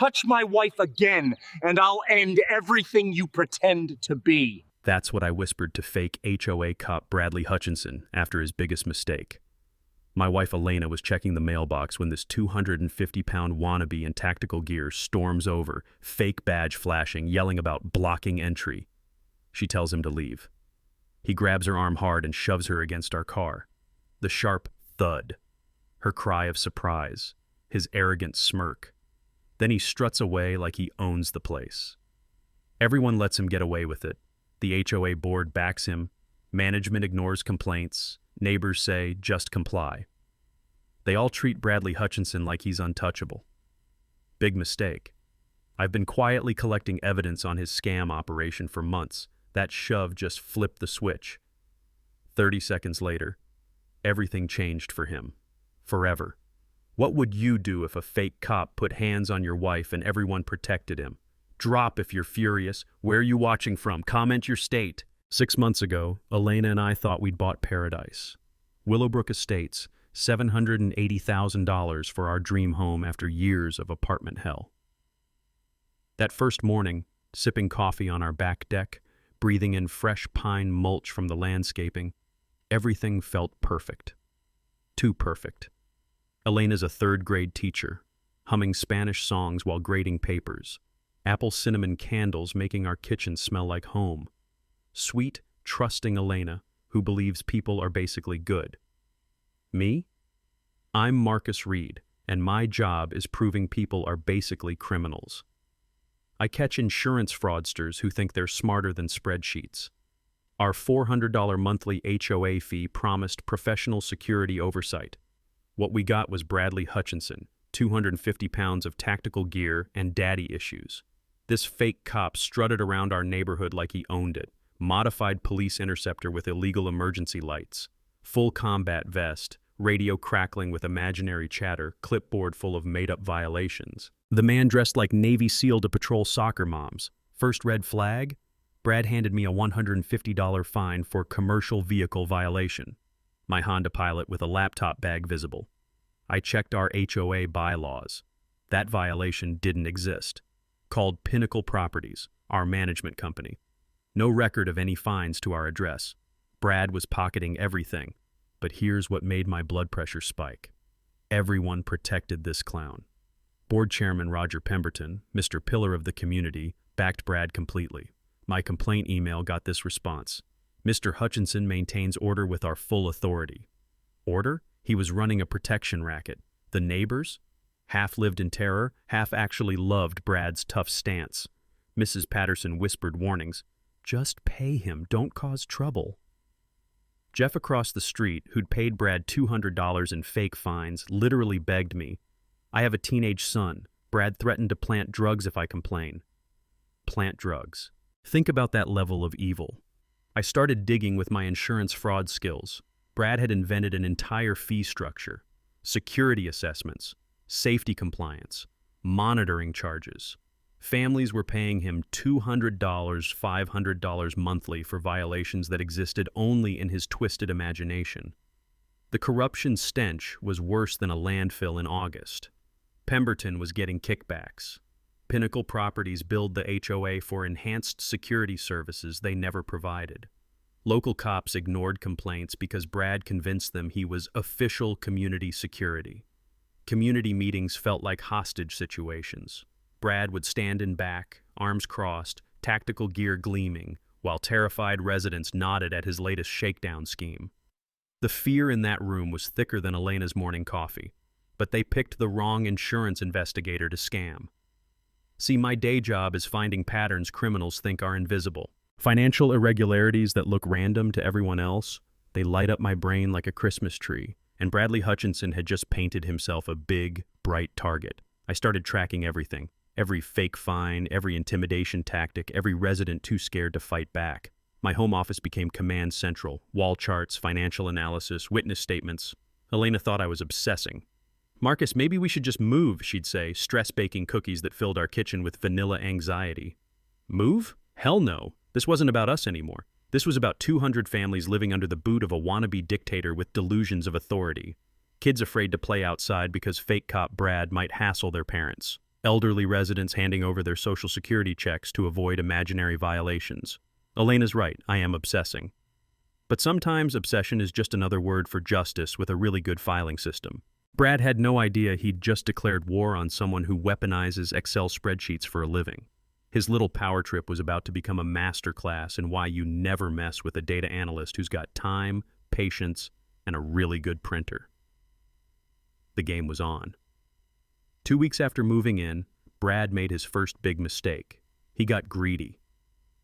touch my wife again, and I'll end everything you pretend to be. That's what I whispered to fake HOA cop Bradley Hutchinson after his biggest mistake. My wife Elena was checking the mailbox when this 250-pound wannabe in tactical gear storms over, fake badge flashing, yelling about blocking entry. She tells him to leave. He grabs her arm hard and shoves her against our car. The sharp thud, her cry of surprise, his arrogant smirk. Then he struts away like he owns the place. Everyone lets him get away with it. The HOA board backs him. Management ignores complaints. Neighbors say, just comply. They all treat Bradley Hutchinson like he's untouchable. Big mistake. I've been quietly collecting evidence on his scam operation for months. That shove just flipped the switch. 30 seconds later, everything changed for him. Forever. What would you do if a fake cop put hands on your wife and everyone protected him? Drop if you're furious. Where are you watching from? Comment your state. 6 months ago, Elena and I thought we'd bought paradise. Willowbrook Estates, $780,000 for our dream home after years of apartment hell. That first morning, sipping coffee on our back deck, breathing in fresh pine mulch from the landscaping, everything felt perfect. Too perfect. Elena's a third-grade teacher, humming Spanish songs while grading papers, apple cinnamon candles making our kitchen smell like home. Sweet, trusting Elena, who believes people are basically good. Me? I'm Marcus Reed, and my job is proving people are basically criminals. I catch insurance fraudsters who think they're smarter than spreadsheets. Our $400 monthly HOA fee promised professional security oversight. What we got was Bradley Hutchinson, 250 pounds of tactical gear and daddy issues. This fake cop strutted around our neighborhood like he owned it. Modified police interceptor with illegal emergency lights, full combat vest, radio crackling with imaginary chatter, clipboard full of made-up violations. The man dressed like Navy SEAL to patrol soccer moms. First red flag, Brad handed me a $150 fine for commercial vehicle violation. My Honda Pilot with a laptop bag visible. I checked our HOA bylaws. That violation didn't exist. Called Pinnacle Properties, our management company. No record of any fines to our address. Brad was pocketing everything. But here's what made my blood pressure spike. Everyone protected this clown. Board Chairman Roger Pemberton, Mr. Pillar of the community, backed Brad completely. My complaint email got this response. Mr. Hutchinson maintains order with our full authority. Order? He was running a protection racket. The neighbors? Half lived in terror, half actually loved Brad's tough stance. Mrs. Patterson whispered warnings. Just pay him, don't cause trouble. Jeff across the street, who'd paid Brad $200 in fake fines, literally begged me. I have a teenage son. Brad threatened to plant drugs if I complain. Plant drugs. Think about that level of evil. I started digging with my insurance fraud skills. Brad had invented an entire fee structure. Security assessments, safety compliance, monitoring charges. Families were paying him $200, $500 monthly for violations that existed only in his twisted imagination. The corruption stench was worse than a landfill in August. Pemberton was getting kickbacks. Pinnacle Properties billed the HOA for enhanced security services they never provided. Local cops ignored complaints because Brad convinced them he was official community security. Community meetings felt like hostage situations. Brad would stand in back, arms crossed, tactical gear gleaming, while terrified residents nodded at his latest shakedown scheme. The fear in that room was thicker than Elena's morning coffee, but they picked the wrong insurance investigator to scam. See, my day job is finding patterns criminals think are invisible. Financial irregularities that look random to everyone else, they light up my brain like a Christmas tree, and Bradley Hutchinson had just painted himself a big, bright target. I started tracking everything. Every fake fine, every intimidation tactic, every resident too scared to fight back. My home office became command central, wall charts, financial analysis, witness statements. Elena thought I was obsessing. Marcus, maybe we should just move, she'd say, stress-baking cookies that filled our kitchen with vanilla anxiety. Move? Hell no. This wasn't about us anymore. This was about 200 families living under the boot of a wannabe dictator with delusions of authority. Kids afraid to play outside because fake cop Brad might hassle their parents. Elderly residents handing over their social security checks to avoid imaginary violations. Elena's right, I am obsessing. But sometimes obsession is just another word for justice with a really good filing system. Brad had no idea he'd just declared war on someone who weaponizes Excel spreadsheets for a living. His little power trip was about to become a masterclass in why you never mess with a data analyst who's got time, patience, and a really good printer. The game was on. 2 weeks after moving in, Brad made his first big mistake. He got greedy.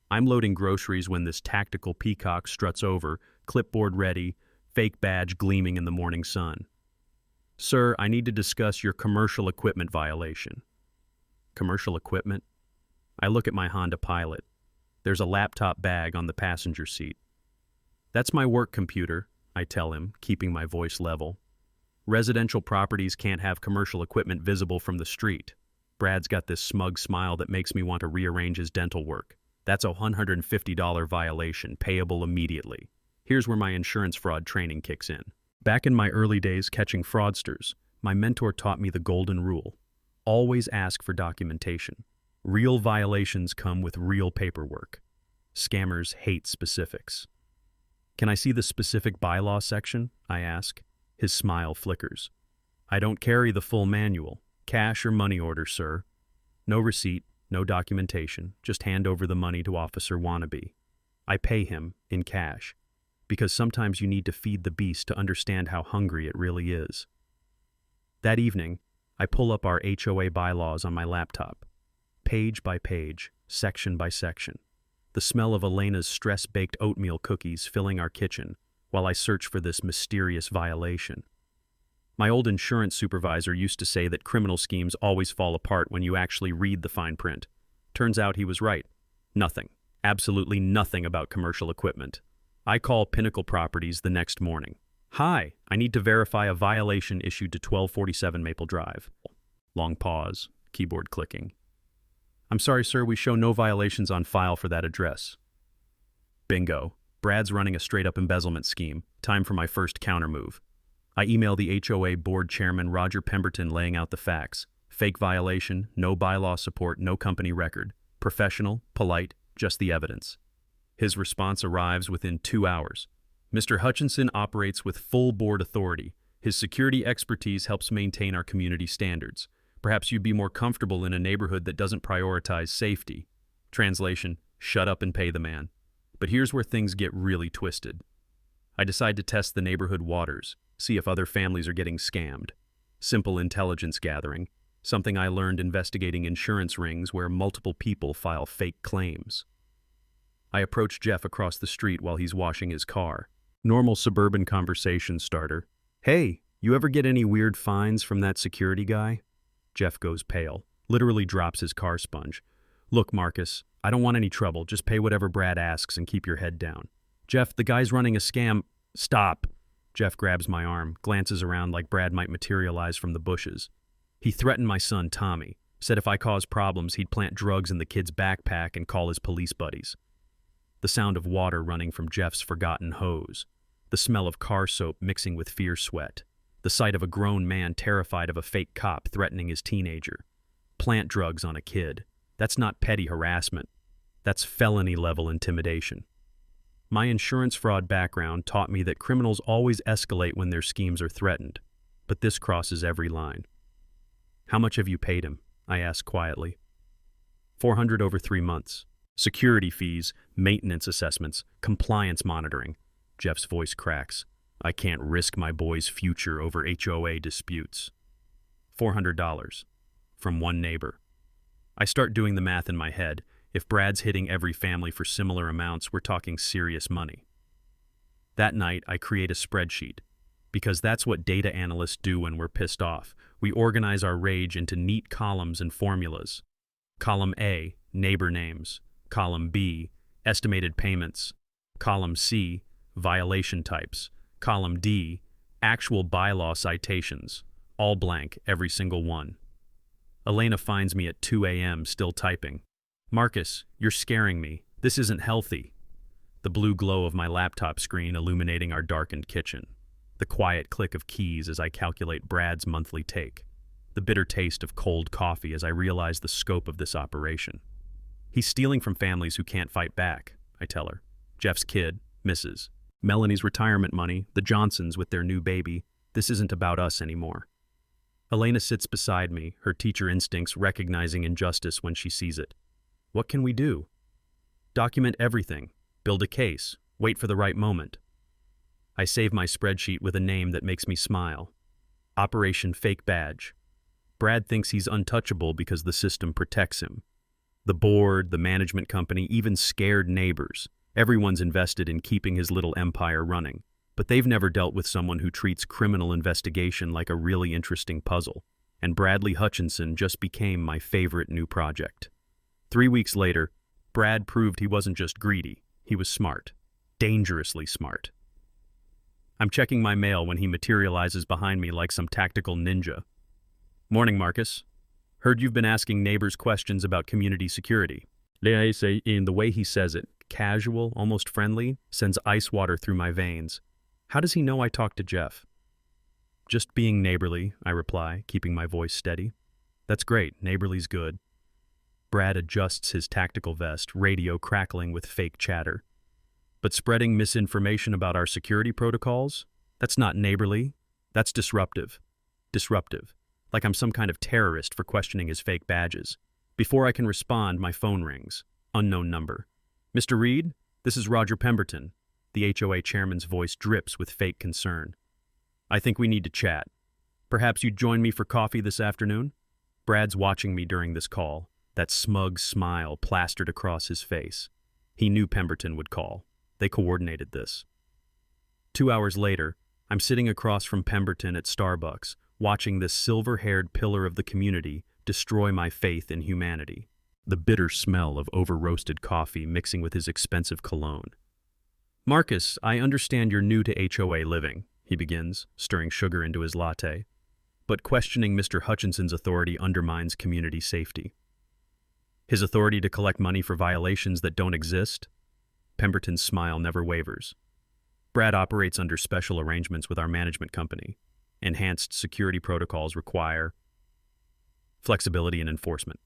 I'm loading groceries when this tactical peacock struts over, clipboard ready, fake badge gleaming in the morning sun. "Sir, I need to discuss your commercial equipment violation." Commercial equipment? I look at my Honda Pilot. There's a laptop bag on the passenger seat. "That's my work computer," I tell him, keeping my voice level. "Residential properties can't have commercial equipment visible from the street." Brad's got this smug smile that makes me want to rearrange his dental work. "That's a $150 violation, payable immediately." Here's where my insurance fraud training kicks in. Back in my early days catching fraudsters, my mentor taught me the golden rule. Always ask for documentation. Real violations come with real paperwork. Scammers hate specifics. "Can I see the specific bylaw section?" I ask. His smile flickers. "I don't carry the full manual. Cash or money order, sir. No receipt, no documentation. Just hand over the money to Officer Wannabe." I pay him in cash, because sometimes you need to feed the beast to understand how hungry it really is. That evening, I pull up our HOA bylaws on my laptop. Page by page, section by section. The smell of Elena's stress-baked oatmeal cookies filling our kitchen while I search for this mysterious violation. My old insurance supervisor used to say that criminal schemes always fall apart when you actually read the fine print. Turns out he was right. Nothing, absolutely nothing about commercial equipment. I call Pinnacle Properties the next morning. "Hi, I need to verify a violation issued to 1247 Maple Drive." Long pause, keyboard clicking. "I'm sorry, sir, we show no violations on file for that address." Bingo. Brad's running a straight-up embezzlement scheme. Time for my first counter-move. I email the HOA board chairman Roger Pemberton laying out the facts. Fake violation, no bylaw support, no company record. Professional, polite, just the evidence. His response arrives within 2 hours. "Mr. Hutchinson operates with full board authority. His security expertise helps maintain our community standards. Perhaps you'd be more comfortable in a neighborhood that doesn't prioritize safety." Translation: shut up and pay the man. But here's where things get really twisted. I decide to test the neighborhood waters, see if other families are getting scammed. Simple intelligence gathering, something I learned investigating insurance rings where multiple people file fake claims. I approach Jeff across the street while he's washing his car. Normal suburban conversation starter. "Hey, you ever get any weird fines from that security guy?" Jeff goes pale, literally drops his car sponge. "Look, Marcus, I don't want any trouble. Just pay whatever Brad asks and keep your head down." "Jeff, the guy's running a scam." "Stop." Jeff grabs my arm, glances around like Brad might materialize from the bushes. "He threatened my son, Tommy. Said if I caused problems, he'd plant drugs in the kid's backpack and call his police buddies." The sound of water running from Jeff's forgotten hose. The smell of car soap mixing with fierce sweat. The sight of a grown man terrified of a fake cop threatening his teenager. Plant drugs on a kid. That's not petty harassment. That's felony-level intimidation. My insurance fraud background taught me that criminals always escalate when their schemes are threatened, but this crosses every line. "How much have you paid him?" I asked quietly. $400 over 3 months. Security fees, maintenance assessments, compliance monitoring. Jeff's voice cracks. "I can't risk my boy's future over HOA disputes." $400. From one neighbor. I start doing the math in my head. If Brad's hitting every family for similar amounts, we're talking serious money. That night, I create a spreadsheet, because that's what data analysts do when we're pissed off. We organize our rage into neat columns and formulas. Column A, neighbor names. Column B, estimated payments. Column C, violation types. Column D, actual bylaw citations. All blank, every single one. Elena finds me at 2 a.m. still typing. "Marcus, you're scaring me. This isn't healthy." The blue glow of my laptop screen illuminating our darkened kitchen. The quiet click of keys as I calculate Brad's monthly take. the bitter taste of cold coffee as I realize the scope of this operation. He's stealing from families who can't fight back, I tell her. Jeff's kid, Mrs. Melanie's retirement money, the Johnsons with their new baby. This isn't about us anymore. Elena sits beside me, her teacher instincts recognizing injustice when she sees it. What can we do? Document everything, build a case, wait for the right moment. I save my spreadsheet with a name that makes me smile. Operation Fake Badge. Brad thinks he's untouchable because the system protects him. The board, the management company, even scared neighbors. Everyone's invested in keeping his little empire running. But they've never dealt with someone who treats criminal investigation like a really interesting puzzle. And Bradley Hutchinson just became my favorite new project. 3 weeks later, Brad proved he wasn't just greedy, he was smart. Dangerously smart. I'm checking my mail when he materializes behind me like some tactical ninja. Morning, Marcus. Heard you've been asking neighbors questions about community security. In the way he says it, casual, almost friendly, sends ice water through my veins. How does he know I talked to Jeff? Just being neighborly, I reply, keeping my voice steady. That's great, neighborly's good. Brad adjusts his tactical vest, radio crackling with fake chatter. But spreading misinformation about our security protocols? That's not neighborly. That's disruptive. Disruptive. Like I'm some kind of terrorist for questioning his fake badges. Before I can respond, my phone rings. Unknown number. Mr. Reed, this is Roger Pemberton. The HOA chairman's voice drips with fake concern. I think we need to chat. Perhaps you'd join me for coffee this afternoon? Brad's watching me during this call, that smug smile plastered across his face. He knew Pemberton would call. They coordinated this. 2 hours later, I'm sitting across from Pemberton at Starbucks, watching this silver-haired pillar of the community destroy my faith in humanity. The bitter smell of over-roasted coffee mixing with his expensive cologne. Marcus, I understand you're new to HOA living, he begins, stirring sugar into his latte. But questioning Mr. Hutchinson's authority undermines community safety. His authority to collect money for violations that don't exist? Pemberton's smile never wavers. Brad operates under special arrangements with our management company. Enhanced security protocols require flexibility in enforcement.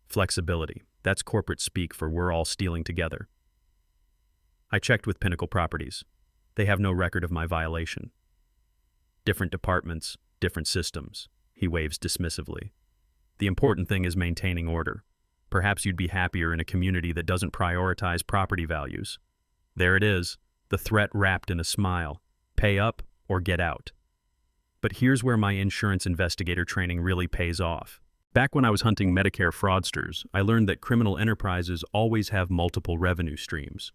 Flexibility. That's corporate speak for we're all stealing together. I checked with Pinnacle Properties. They have no record of my violation. Different departments, different systems, he waves dismissively. The important thing is maintaining order. Perhaps you'd be happier in a community that doesn't prioritize property values. There it is, the threat wrapped in a smile. Pay up or get out. But here's where my insurance investigator training really pays off. Back when I was hunting Medicare fraudsters, I learned that criminal enterprises always have multiple revenue streams.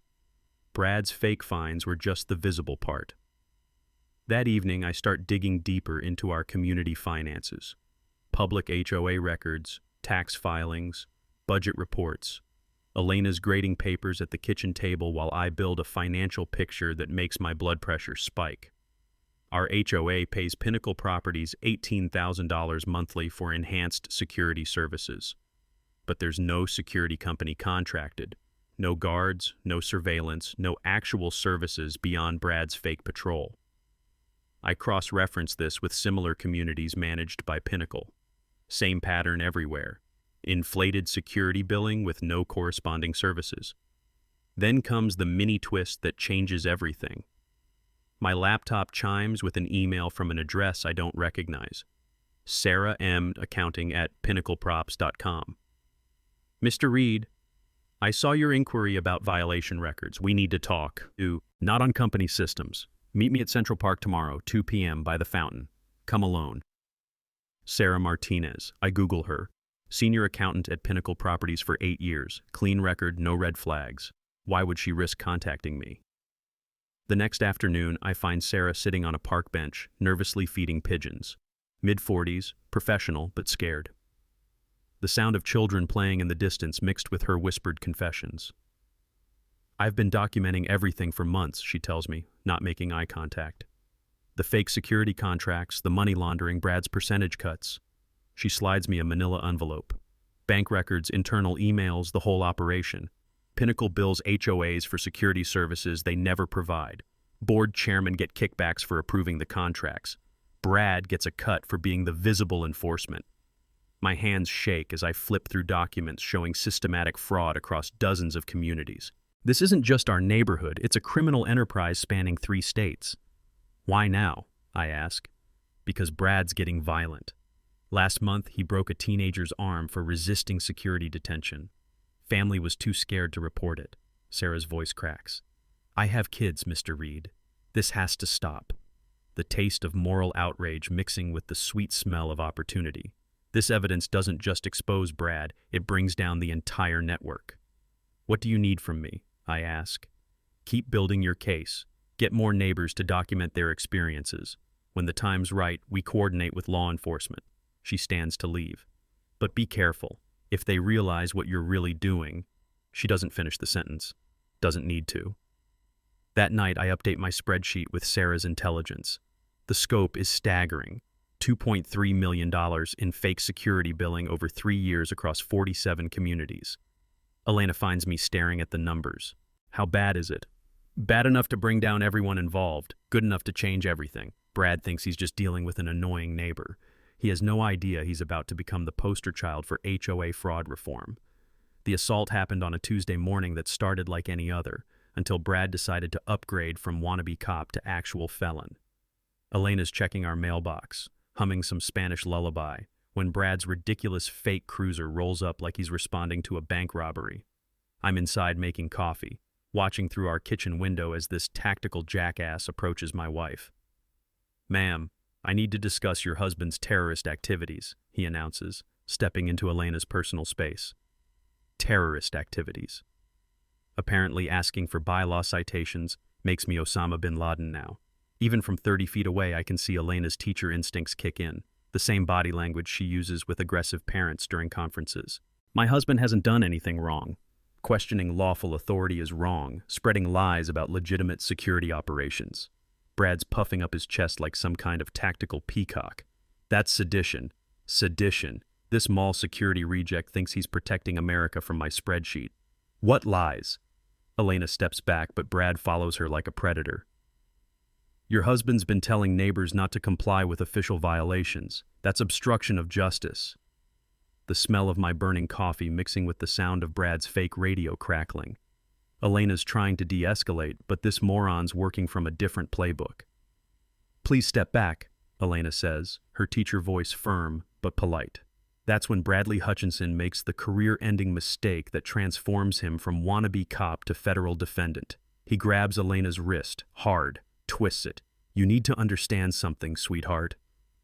Brad's fake fines were just the visible part. That evening, I start digging deeper into our community finances. Public HOA records, tax filings, budget reports. Elena's grading papers at the kitchen table while I build a financial picture that makes my blood pressure spike. Our HOA pays Pinnacle Properties $18,000 monthly for enhanced security services. But there's no security company contracted. No guards, no surveillance, no actual services beyond Brad's fake patrol. I cross-reference this with similar communities managed by Pinnacle. Same pattern everywhere. Inflated security billing with no corresponding services. Then comes the mini twist that changes everything. My laptop chimes with an email from an address I don't recognize. Sarah M. Accounting at pinnacleprops.com. Mr. Reed, I saw your inquiry about violation records. We need to talk. Not on company systems. Meet me at Central Park tomorrow, 2 p.m. by the fountain. Come alone. Sarah Martinez. I Google her. Senior accountant at Pinnacle Properties for 8 years. Clean record, no red flags. Why would she risk contacting me? The next afternoon, I find Sarah sitting on a park bench, nervously feeding pigeons. Mid-40s, professional but scared. The sound of children playing in the distance mixed with her whispered confessions. I've been documenting everything for months, she tells me, not making eye contact. The fake security contracts, the money laundering, Brad's percentage cuts. She slides me a manila envelope. Bank records, internal emails, the whole operation. Pinnacle bills HOAs for security services they never provide. Board chairmen get kickbacks for approving the contracts. Brad gets a cut for being the visible enforcement. My hands shake as I flip through documents showing systematic fraud across dozens of communities. This isn't just our neighborhood, it's a criminal enterprise spanning 3 states. Why now? I ask. Because Brad's getting violent. Last month, he broke a teenager's arm for resisting security detention. Family was too scared to report it. Sarah's voice cracks. I have kids, Mr. Reed. This has to stop. The taste of moral outrage mixing with the sweet smell of opportunity. This evidence doesn't just expose Brad, it brings down the entire network. What do you need from me? I ask. Keep building your case. Get more neighbors to document their experiences. When the time's right, we coordinate with law enforcement. She stands to leave. But be careful. If they realize what you're really doing, she doesn't finish the sentence. Doesn't need to. That night, I update my spreadsheet with Sarah's intelligence. The scope is staggering. $2.3 million in fake security billing over 3 years across 47 communities. Elena finds me staring at the numbers. How bad is it? Bad enough to bring down everyone involved. Good enough to change everything. Brad thinks he's just dealing with an annoying neighbor. He has no idea he's about to become the poster child for HOA fraud reform. The assault happened on a Tuesday morning that started like any other, until Brad decided to upgrade from wannabe cop to actual felon. Elena's checking our mailbox, humming some Spanish lullaby, when Brad's ridiculous fake cruiser rolls up like he's responding to a bank robbery. I'm inside making coffee, watching through our kitchen window as this tactical jackass approaches my wife. Ma'am, I need to discuss your husband's terrorist activities, he announces, stepping into Elena's personal space. Terrorist activities. Apparently asking for bylaw citations makes me Osama bin Laden now. Even from 30 feet away, I can see Elena's teacher instincts kick in, the same body language she uses with aggressive parents during conferences. My husband hasn't done anything wrong. Questioning lawful authority is wrong, spreading lies about legitimate security operations. Brad's puffing up his chest like some kind of tactical peacock. That's sedition. Sedition. This mall security reject thinks he's protecting America from my spreadsheet. What lies? Elena steps back, but Brad follows her like a predator. Your husband's been telling neighbors not to comply with official violations. That's obstruction of justice. The smell of my burning coffee mixing with the sound of Brad's fake radio crackling. Elena's trying to de-escalate, but this moron's working from a different playbook. Please step back, Elena says, her teacher voice firm but polite. That's when Bradley Hutchinson makes the career-ending mistake that transforms him from wannabe cop to federal defendant. He grabs Elena's wrist, hard, twists it. You need to understand something, sweetheart.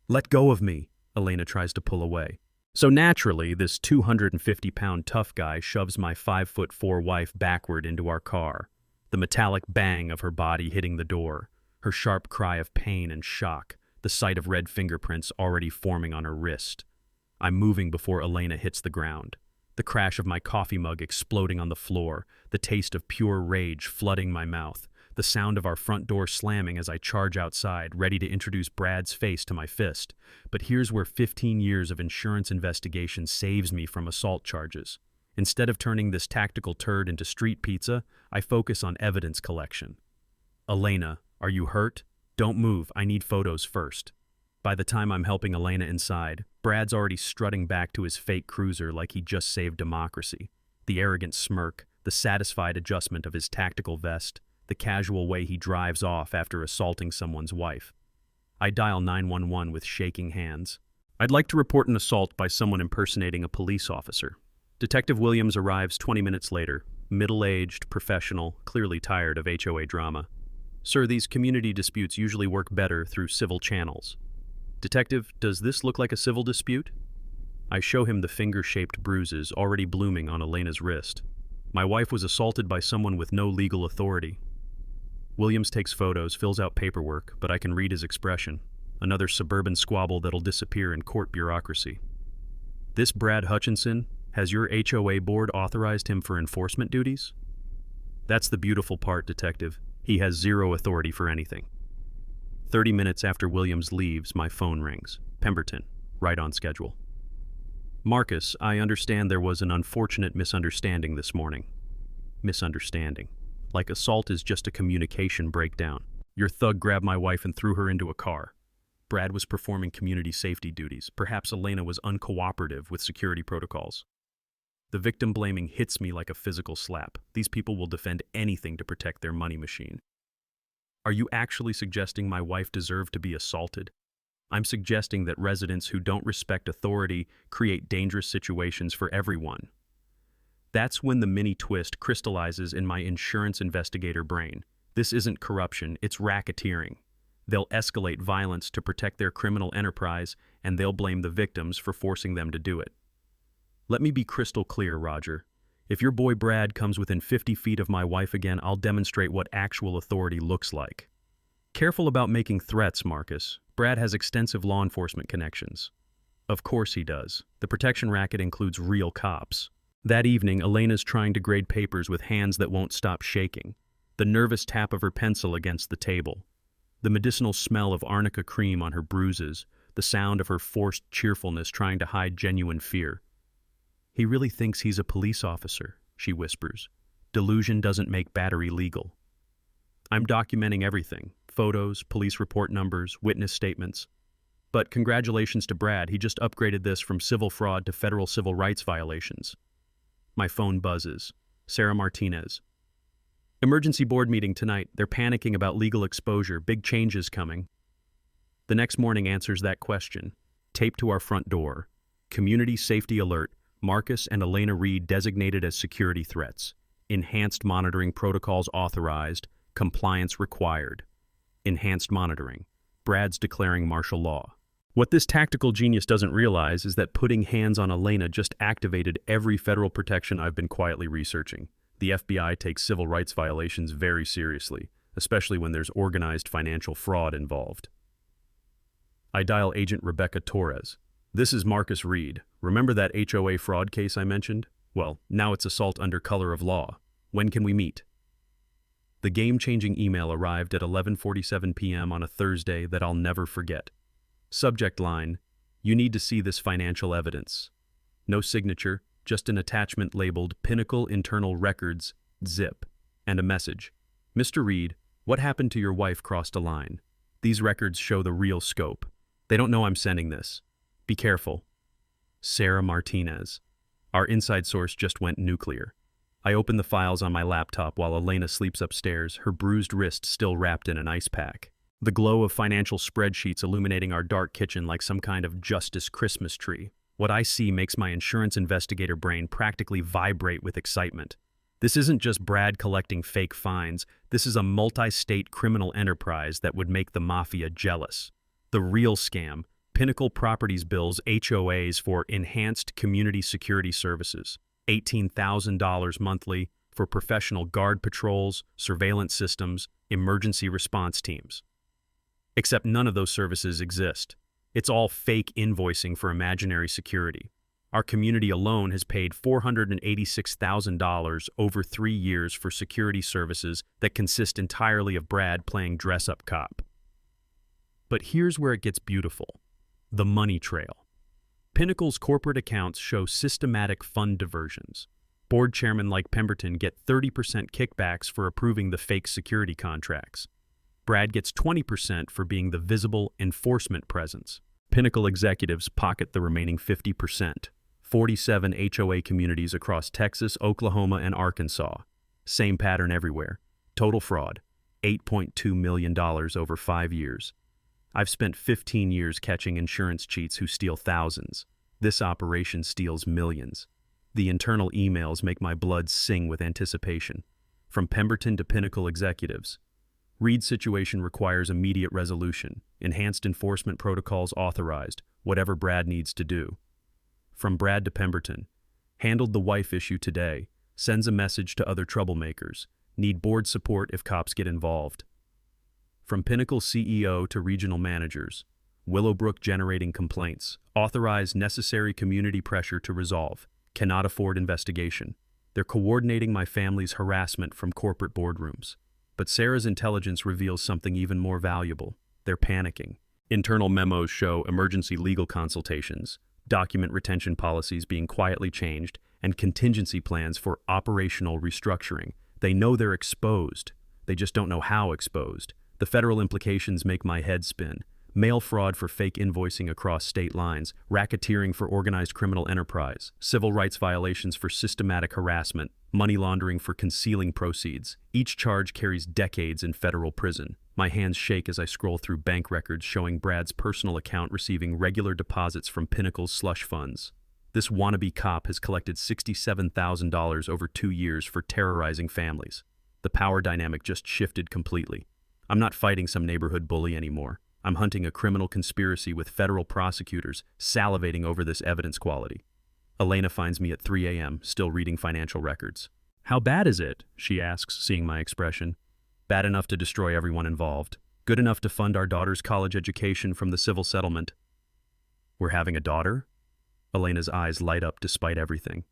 Let go of me, Elena tries to pull away. So naturally, this 250-pound tough guy shoves my 5'4" wife backward into our car, the metallic bang of her body hitting the door, her sharp cry of pain and shock, the sight of red fingerprints already forming on her wrist. I'm moving before Elena hits the ground, the crash of my coffee mug exploding on the floor, the taste of pure rage flooding my mouth, the sound of our front door slamming as I charge outside, ready to introduce Brad's face to my fist. But here's where 15 years of insurance investigation saves me from assault charges. Instead of turning this tactical turd into street pizza, I focus on evidence collection. Elena, are you hurt? Don't move, I need photos first. By the time I'm helping Elena inside, Brad's already strutting back to his fake cruiser like he just saved democracy. The arrogant smirk, the satisfied adjustment of his tactical vest, the casual way he drives off after assaulting someone's wife. I dial 911 with shaking hands. I'd like to report an assault by someone impersonating a police officer. Detective Williams arrives 20 minutes later, middle-aged, professional, clearly tired of HOA drama. Sir, these community disputes usually work better through civil channels. Detective, does this look like a civil dispute? I show him the finger-shaped bruises already blooming on Elena's wrist. My wife was assaulted by someone with no legal authority. Williams takes photos, fills out paperwork, but I can read his expression. Another suburban squabble that'll disappear in court bureaucracy. This Brad Hutchinson, has your HOA board authorized him for enforcement duties? That's the beautiful part, Detective. He has zero authority for anything. 30 minutes after Williams leaves, my phone rings. Pemberton, right on schedule. Marcus, I understand there was an unfortunate misunderstanding this morning. Misunderstanding. Like assault is just a communication breakdown. Your thug grabbed my wife and threw her into a car. Brad was performing community safety duties. Perhaps Elena was uncooperative with security protocols. The victim blaming hits me like a physical slap. These people will defend anything to protect their money machine. Are you actually suggesting my wife deserved to be assaulted? I'm suggesting that residents who don't respect authority create dangerous situations for everyone. That's when the mini twist crystallizes in my insurance investigator brain. This isn't corruption, it's racketeering. They'll escalate violence to protect their criminal enterprise, and they'll blame the victims for forcing them to do it. Let me be crystal clear, Roger. If your boy Brad comes within 50 feet of my wife again, I'll demonstrate what actual authority looks like. Careful about making threats, Marcus. Brad has extensive law enforcement connections. Of course he does. The protection racket includes real cops. That evening, Elena's trying to grade papers with hands that won't stop shaking. The nervous tap of her pencil against the table. The medicinal smell of arnica cream on her bruises. The sound of her forced cheerfulness trying to hide genuine fear. He really thinks he's a police officer, she whispers. Delusion doesn't make battery legal. I'm documenting everything. Photos, police report numbers, witness statements. But congratulations to Brad, he just upgraded this from civil fraud to federal civil rights violations. My phone buzzes. Sarah Martinez. Emergency board meeting tonight. They're panicking about legal exposure. Big changes coming. The next morning answers that question. Taped to our front door. Community safety alert. Marcus and Elena Reed designated as security threats. Enhanced monitoring protocols authorized. Compliance required. Enhanced monitoring. Brad's declaring martial law. What this tactical genius doesn't realize is that putting hands on Elena just activated every federal protection I've been quietly researching. The FBI takes civil rights violations very seriously, especially when there's organized financial fraud involved. I dial Agent Rebecca Torres. This is Marcus Reed. Remember that HOA fraud case I mentioned? Well, now it's assault under color of law. When can we meet? The game-changing email arrived at 11:47 p.m. on a Thursday that I'll never forget. Subject line, you need to see this financial evidence. No signature, just an attachment labeled Pinnacle Internal Records, zip, and a message. Mr. Reed, what happened to your wife crossed a line. These records show the real scope. They don't know I'm sending this. Be careful. Sarah Martinez. Our inside source just went nuclear. I open the files on my laptop while Elena sleeps upstairs, her bruised wrist still wrapped in an ice pack. The glow of financial spreadsheets illuminating our dark kitchen like some kind of justice Christmas tree. What I see makes my insurance investigator brain practically vibrate with excitement. This isn't just Brad collecting fake fines. This is a multi-state criminal enterprise that would make the mafia jealous. The real scam, Pinnacle Properties bills HOAs for enhanced community security services. $18,000 monthly for professional guard patrols, surveillance systems, emergency response teams. Except none of those services exist. It's all fake invoicing for imaginary security. Our community alone has paid $486,000 over 3 years for security services that consist entirely of Brad playing dress-up cop. But here's where it gets beautiful. The money trail. Pinnacle's corporate accounts show systematic fund diversions. Board chairmen like Pemberton get 30% kickbacks for approving the fake security contracts. Brad gets 20% for being the visible enforcement presence. Pinnacle executives pocket the remaining 50%. 47 HOA communities across Texas, Oklahoma, and Arkansas. Same pattern everywhere. Total fraud. $8.2 million over 5 years. I've spent 15 years catching insurance cheats who steal thousands. This operation steals millions. The internal emails make my blood sing with anticipation. From Pemberton to Pinnacle executives. Reed's situation requires immediate resolution. Enhanced enforcement protocols authorized. Whatever Brad needs to do. From Brad to Pemberton. Handled the wife issue today. Sends a message to other troublemakers. Need board support if cops get involved. From Pinnacle CEO to regional managers. Willowbrook generating complaints. Authorize necessary community pressure to resolve. Cannot afford investigation. They're coordinating my family's harassment from corporate boardrooms. But Sarah's intelligence reveals something even more valuable. They're panicking. Internal memos show emergency legal consultations, document retention policies being quietly changed, and contingency plans for operational restructuring. They know they're exposed. They just don't know how exposed. The federal implications make my head spin. mail fraud for fake invoicing across state lines, racketeering for organized criminal enterprise, civil rights violations for systematic harassment, money laundering for concealing proceeds. Each charge carries decades in federal prison. My hands shake as I scroll through bank records showing Brad's personal account receiving regular deposits from Pinnacle's slush funds. This wannabe cop has collected $67,000 over 2 years for terrorizing families. The power dynamic just shifted completely. I'm not fighting some neighborhood bully anymore. I'm hunting a criminal conspiracy with federal prosecutors salivating over this evidence quality. Elena finds me at 3 a.m., still reading financial records. "How bad is it?" she asks, seeing my expression. "Bad enough to destroy everyone involved. Good enough to fund our daughter's college education from the civil settlement." "We're having a daughter?" Elena's eyes light up despite everything.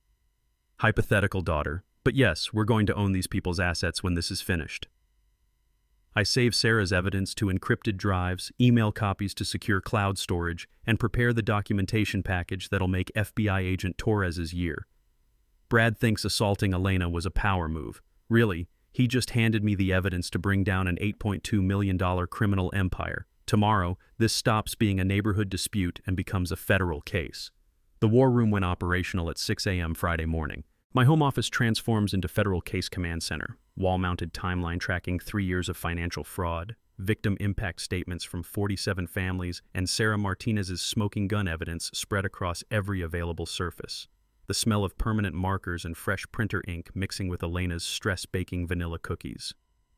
"Hypothetical daughter, but yes, we're going to own these people's assets when this is finished." I save Sarah's evidence to encrypted drives, email copies to secure cloud storage, and prepare the documentation package that'll make FBI agent Torres's year. Brad thinks assaulting Elena was a power move. Really, he just handed me the evidence to bring down an $8.2 million criminal empire. Tomorrow, this stops being a neighborhood dispute and becomes a federal case. The war room went operational at 6 a.m. Friday morning. My home office transforms into Federal Case Command Center. Wall-mounted timeline tracking 3 years of financial fraud, victim impact statements from 47 families, and Sarah Martinez's smoking gun evidence spread across every available surface. The smell of permanent markers and fresh printer ink mixing with Elena's stress-baking vanilla cookies.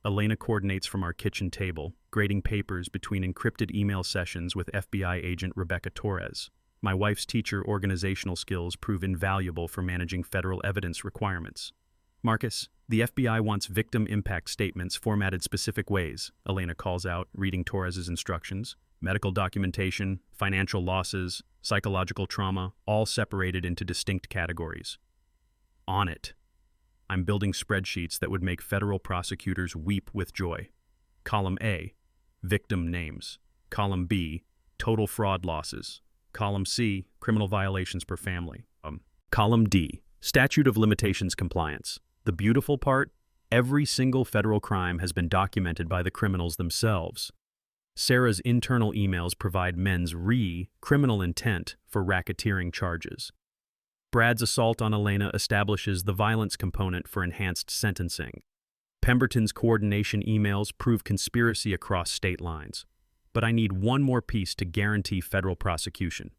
Elena coordinates from our kitchen table, grading papers between encrypted email sessions with FBI agent Rebecca Torres. My wife's teacher organizational skills prove invaluable for managing federal evidence requirements. "Marcus, the FBI wants victim impact statements formatted specific ways," Elena calls out, reading Torres's instructions. "Medical documentation, financial losses, psychological trauma, all separated into distinct categories." On it. I'm building spreadsheets that would make federal prosecutors weep with joy. Column A, victim names. Column B, total fraud losses. Column C, criminal violations per family. Column D, statute of limitations compliance. The beautiful part? Every single federal crime has been documented by the criminals themselves. Sarah's internal emails provide men's criminal intent for racketeering charges. Brad's assault on Elena establishes the violence component for enhanced sentencing. Pemberton's coordination emails prove conspiracy across state lines. But I need one more piece to guarantee federal prosecution.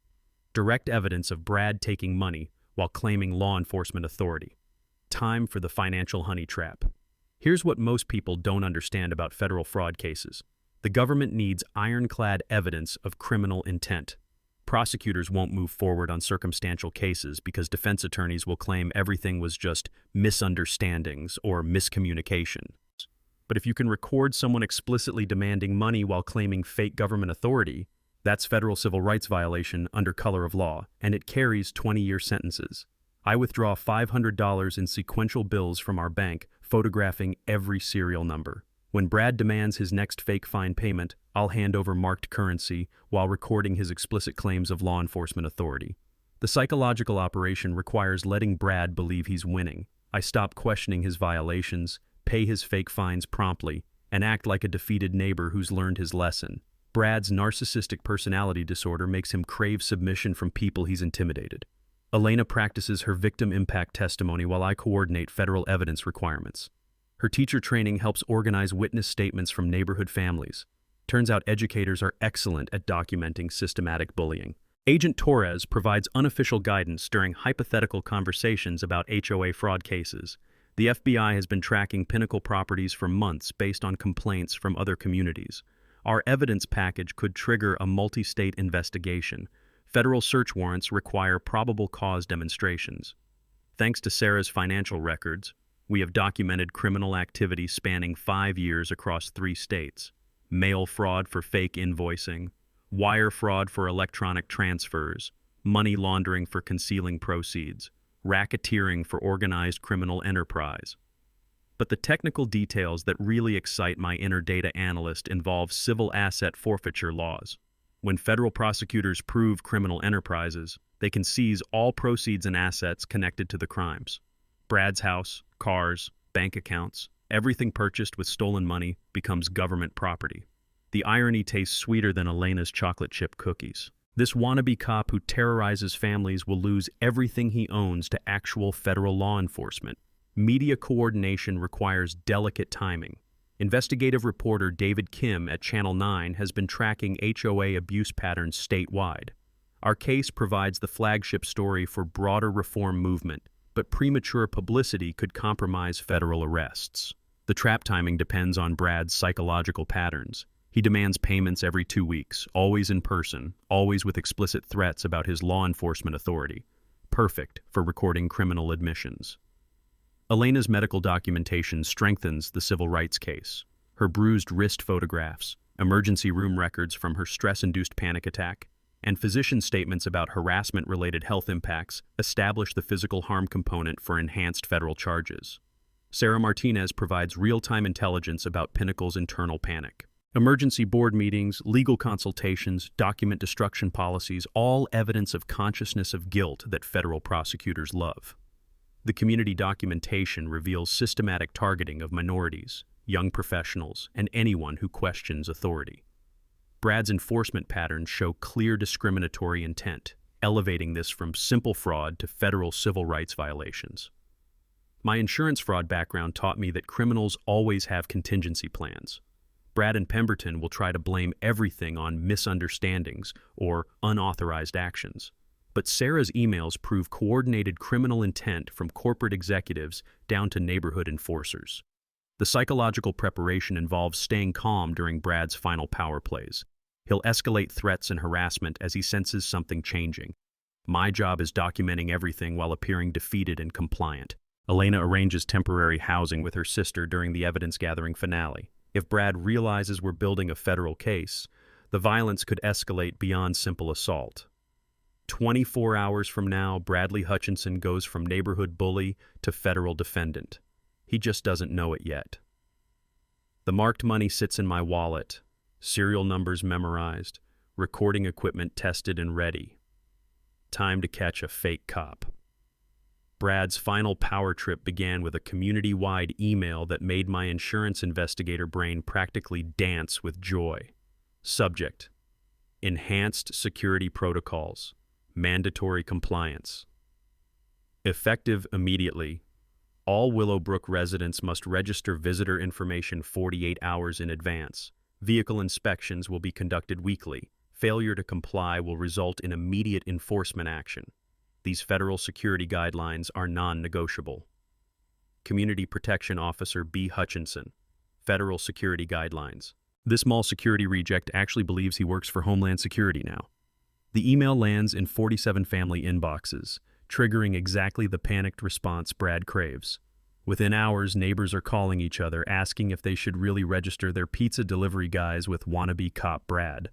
Direct evidence of Brad taking money while claiming law enforcement authority. Time for the financial honey trap. Here's what most people don't understand about federal fraud cases. The government needs ironclad evidence of criminal intent. Prosecutors won't move forward on circumstantial cases because defense attorneys will claim everything was just misunderstandings or miscommunication. But if you can record someone explicitly demanding money while claiming fake government authority, that's federal civil rights violation under color of law, and it carries 20-year sentences. I withdraw $500 in sequential bills from our bank, photographing every serial number. When Brad demands his next fake fine payment, I'll hand over marked currency while recording his explicit claims of law enforcement authority. The psychological operation requires letting Brad believe he's winning. I stop questioning his violations, pay his fake fines promptly, and act like a defeated neighbor who's learned his lesson. Brad's narcissistic personality disorder makes him crave submission from people he's intimidated. Elena practices her victim impact testimony while I coordinate federal evidence requirements. Her teacher training helps organize witness statements from neighborhood families. Turns out educators are excellent at documenting systematic bullying. Agent Torres provides unofficial guidance during hypothetical conversations about HOA fraud cases. The FBI has been tracking Pinnacle properties for months based on complaints from other communities. Our evidence package could trigger a multi-state investigation. Federal search warrants require probable cause demonstrations. Thanks to Sarah's financial records, we have documented criminal activity spanning 5 years across 3 states. Mail fraud for fake invoicing, wire fraud for electronic transfers, money laundering for concealing proceeds, racketeering for organized criminal enterprise. But the technical details that really excite my inner data analyst involve civil asset forfeiture laws. When federal prosecutors prove criminal enterprises, they can seize all proceeds and assets connected to the crimes. Brad's house, cars, bank accounts, everything purchased with stolen money becomes government property. The irony tastes sweeter than Elena's chocolate chip cookies. This wannabe cop who terrorizes families will lose everything he owns to actual federal law enforcement. Media coordination requires delicate timing. Investigative reporter David Kim at Channel 9 has been tracking HOA abuse patterns statewide. Our case provides the flagship story for broader reform movement, but premature publicity could compromise federal arrests. The trap timing depends on Brad's psychological patterns. He demands payments every 2 weeks, always in person, always with explicit threats about his law enforcement authority. Perfect for recording criminal admissions. Elena's medical documentation strengthens the civil rights case. Her bruised wrist photographs, emergency room records from her stress-induced panic attack, and physician statements about harassment-related health impacts establish the physical harm component for enhanced federal charges. Sarah Martinez provides real-time intelligence about Pinnacle's internal panic. Emergency board meetings, legal consultations, document destruction policies, all evidence of consciousness of guilt that federal prosecutors love. The community documentation reveals systematic targeting of minorities, young professionals, and anyone who questions authority. Brad's enforcement patterns show clear discriminatory intent, elevating this from simple fraud to federal civil rights violations. My insurance fraud background taught me that criminals always have contingency plans. Brad and Pemberton will try to blame everything on misunderstandings or unauthorized actions. But Sarah's emails prove coordinated criminal intent from corporate executives down to neighborhood enforcers. The psychological preparation involves staying calm during Brad's final power plays. He'll escalate threats and harassment as he senses something changing. My job is documenting everything while appearing defeated and compliant. Elena arranges temporary housing with her sister during the evidence-gathering finale. If Brad realizes we're building a federal case, the violence could escalate beyond simple assault. 24 hours from now, Bradley Hutchinson goes from neighborhood bully to federal defendant. He just doesn't know it yet. The marked money sits in my wallet, serial numbers memorized, recording equipment tested and ready. Time to catch a fake cop. Brad's final power trip began with a community-wide email that made my insurance investigator brain practically dance with joy. Subject: enhanced security protocols, mandatory compliance. Effective immediately. All Willowbrook residents must register visitor information 48 hours in advance. Vehicle inspections will be conducted weekly. Failure to comply will result in immediate enforcement action. These federal security guidelines are non-negotiable. Community Protection Officer B. Hutchinson. Federal Security Guidelines. This mall security reject actually believes he works for Homeland Security now. The email lands in 47 family inboxes, triggering exactly the panicked response Brad craves. Within hours, neighbors are calling each other, asking if they should really register their pizza delivery guys with wannabe cop Brad.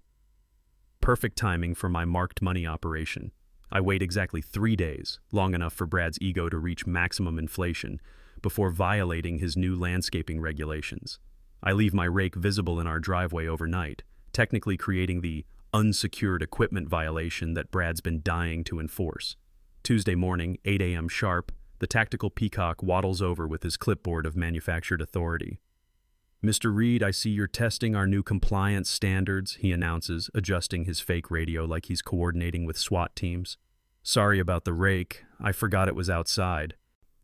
Perfect timing for my marked money operation. I wait exactly 3 days, long enough for Brad's ego to reach maximum inflation, before violating his new landscaping regulations. I leave my rake visible in our driveway overnight, technically creating the unsecured equipment violation that Brad's been dying to enforce. Tuesday morning, 8 a.m. sharp, the tactical peacock waddles over with his clipboard of manufactured authority. "Mr. Reed, I see you're testing our new compliance standards," he announces, adjusting his fake radio like he's coordinating with SWAT teams. "Sorry about the rake. I forgot it was outside."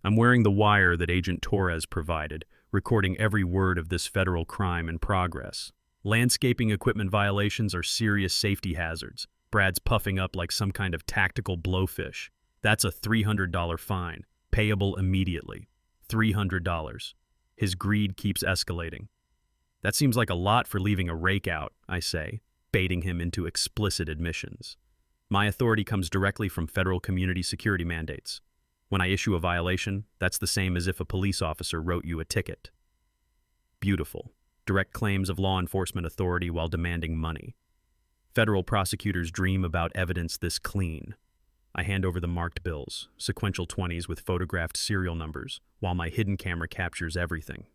I'm wearing the wire that Agent Torres provided, recording every word of this federal crime in progress. Landscaping equipment violations are serious safety hazards. Brad's puffing up like some kind of tactical blowfish. That's a $300 fine, payable immediately. $300. His greed keeps escalating. "That seems like a lot for leaving a rake out," I say, baiting him into explicit admissions. My authority comes directly from federal community security mandates. When I issue a violation, that's the same as if a police officer wrote you a ticket. Beautiful. Direct claims of law enforcement authority while demanding money. Federal prosecutors dream about evidence this clean. I hand over the marked bills, sequential 20s with photographed serial numbers, while my hidden camera captures everything.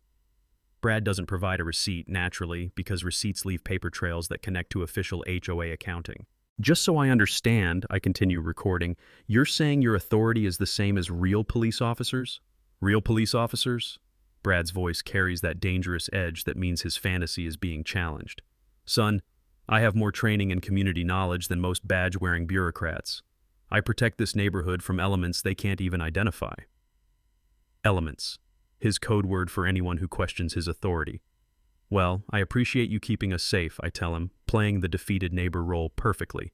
Brad doesn't provide a receipt, naturally, because receipts leave paper trails that connect to official HOA accounting. "Just so I understand," I continue recording, "you're saying your authority is the same as real police officers?" "Real police officers?" Brad's voice carries that dangerous edge that means his fantasy is being challenged. Son, I have more training and community knowledge than most badge-wearing bureaucrats. I protect this neighborhood from elements they can't even identify. Elements, his code word for anyone who questions his authority. Well, I appreciate you keeping us safe, I tell him, playing the defeated neighbor role perfectly.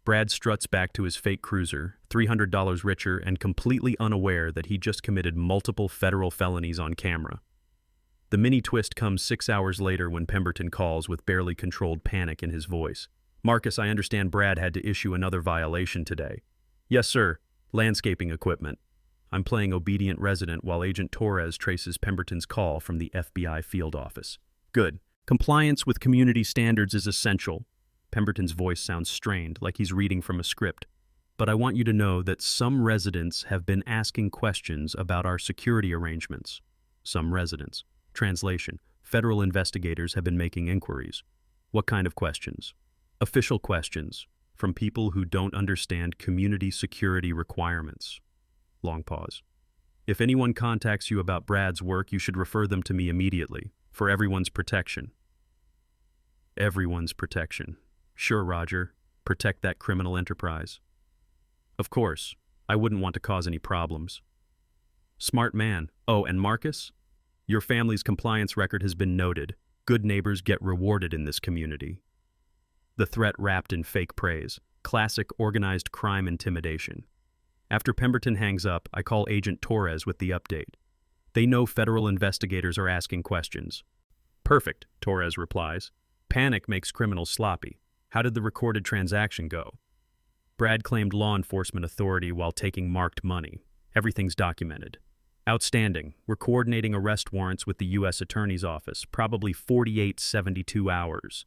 Brad struts back to his fake cruiser, $300 richer and completely unaware that he just committed multiple federal felonies on camera. The mini twist comes 6 hours later when Pemberton calls with barely controlled panic in his voice. Marcus, I understand Brad had to issue another violation today. Yes, sir. Landscaping equipment. I'm playing obedient resident while Agent Torres traces Pemberton's call from the FBI field office. Good. Compliance with community standards is essential. Pemberton's voice sounds strained, like he's reading from a script. But I want you to know that some residents have been asking questions about our security arrangements. Some residents. Translation. Federal investigators have been making inquiries. What kind of questions? Official questions, from people who don't understand community security requirements. Long pause. If anyone contacts you about Brad's work, you should refer them to me immediately, for everyone's protection. Everyone's protection. Sure, Roger. Protect that criminal enterprise. Of course. I wouldn't want to cause any problems. Smart man. Oh, and Marcus? Your family's compliance record has been noted. Good neighbors get rewarded in this community. The threat wrapped in fake praise. Classic organized crime intimidation. After Pemberton hangs up, I call Agent Torres with the update. They know federal investigators are asking questions. Perfect, Torres replies. Panic makes criminals sloppy. How did the recorded transaction go? Brad claimed law enforcement authority while taking marked money. Everything's documented. Outstanding. We're coordinating arrest warrants with the U.S. Attorney's Office, probably 72 hours.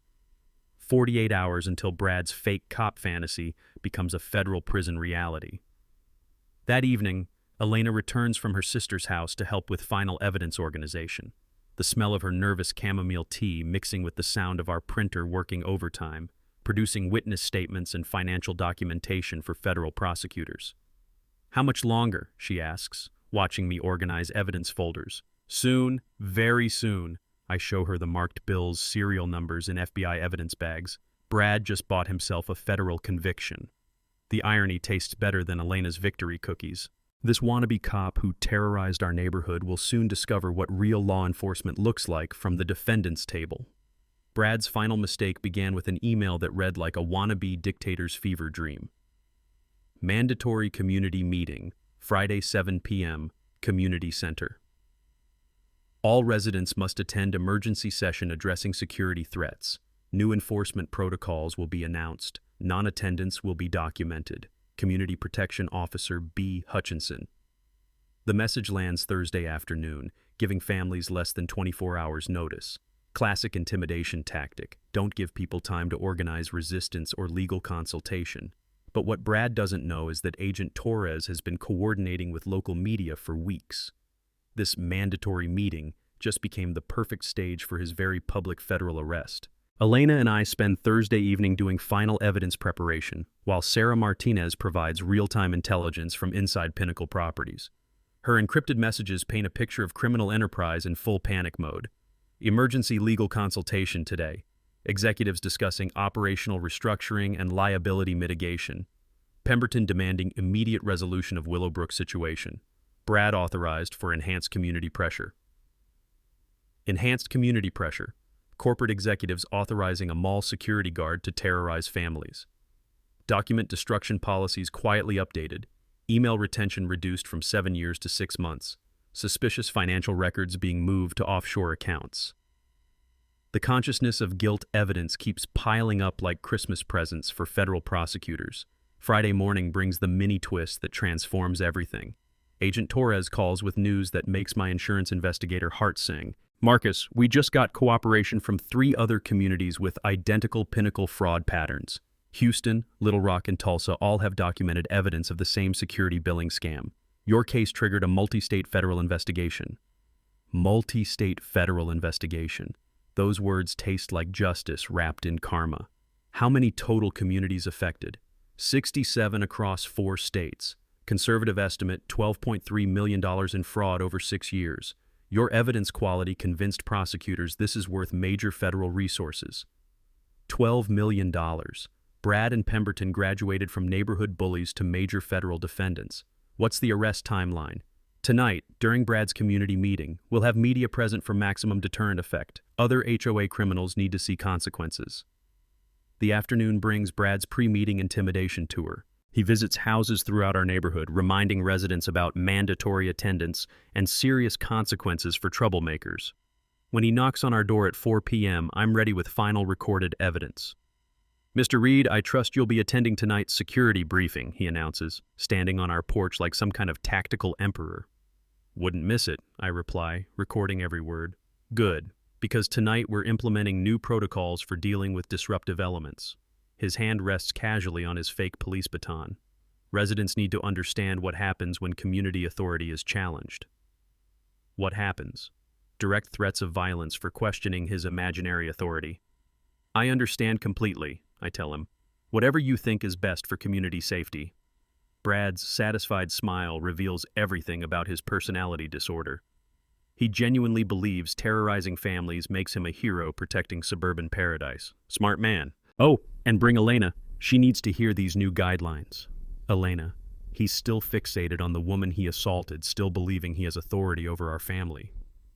48 hours until Brad's fake cop fantasy becomes a federal prison reality. That evening, Elena returns from her sister's house to help with final evidence organization. The smell of her nervous chamomile tea mixing with the sound of our printer working overtime, producing witness statements and financial documentation for federal prosecutors. How much longer, she asks, watching me organize evidence folders. Soon, very soon, I show her the marked bills, serial numbers, and FBI evidence bags. Brad just bought himself a federal conviction. The irony tastes better than Elena's victory cookies. This wannabe cop who terrorized our neighborhood will soon discover what real law enforcement looks like from the defendant's table. Brad's final mistake began with an email that read like a wannabe dictator's fever dream. Mandatory community meeting, Friday 7 p.m., Community Center. All residents must attend emergency session addressing security threats. New enforcement protocols will be announced. Non-attendance will be documented. Community Protection Officer B. Hutchinson. The message lands Thursday afternoon, giving families less than 24 hours notice. Classic intimidation tactic. Don't give people time to organize resistance or legal consultation. But what Brad doesn't know is that Agent Torres has been coordinating with local media for weeks. This mandatory meeting just became the perfect stage for his very public federal arrest. Elena and I spend Thursday evening doing final evidence preparation, while Sarah Martinez provides real-time intelligence from inside Pinnacle Properties. Her encrypted messages paint a picture of criminal enterprise in full panic mode. Emergency legal consultation today. Executives discussing operational restructuring and liability mitigation. Pemberton demanding immediate resolution of Willowbrook situation. Brad authorized for enhanced community pressure. Enhanced community pressure. Corporate executives authorizing a mall security guard to terrorize families. Document destruction policies quietly updated. Email retention reduced from 7 years to 6 months. Suspicious financial records being moved to offshore accounts. The consciousness of guilt evidence keeps piling up like Christmas presents for federal prosecutors. Friday morning brings the mini twist that transforms everything. Agent Torres calls with news that makes my insurance investigator heart sing. Marcus, we just got cooperation from 3 other communities with identical Pinnacle fraud patterns. Houston, Little Rock, and Tulsa all have documented evidence of the same security billing scam. Your case triggered a multi-state federal investigation. Multi-state federal investigation. Those words taste like justice wrapped in karma. How many total communities affected? 67 across 4 states. Conservative estimate, $12.3 million in fraud over 6 years. Your evidence quality convinced prosecutors this is worth major federal resources. $12 million. Brad and Pemberton graduated from neighborhood bullies to major federal defendants. What's the arrest timeline? Tonight, during Brad's community meeting, we'll have media present for maximum deterrent effect. Other HOA criminals need to see consequences. The afternoon brings Brad's pre-meeting intimidation tour. He visits houses throughout our neighborhood, reminding residents about mandatory attendance and serious consequences for troublemakers. When he knocks on our door at 4 p.m., I'm ready with final recorded evidence. "Mr. Reed, I trust you'll be attending tonight's security briefing," he announces, standing on our porch like some kind of tactical emperor. "Wouldn't miss it," I reply, recording every word. "Good, because tonight we're implementing new protocols for dealing with disruptive elements." His hand rests casually on his fake police baton. Residents need to understand what happens when community authority is challenged. What happens? Direct threats of violence for questioning his imaginary authority. "I understand completely," I tell him. "Whatever you think is best for community safety." Brad's satisfied smile reveals everything about his personality disorder. He genuinely believes terrorizing families makes him a hero protecting suburban paradise. Smart man. "Oh, and bring Elena. She needs to hear these new guidelines." Elena. He's still fixated on the woman he assaulted, still believing he has authority over our family.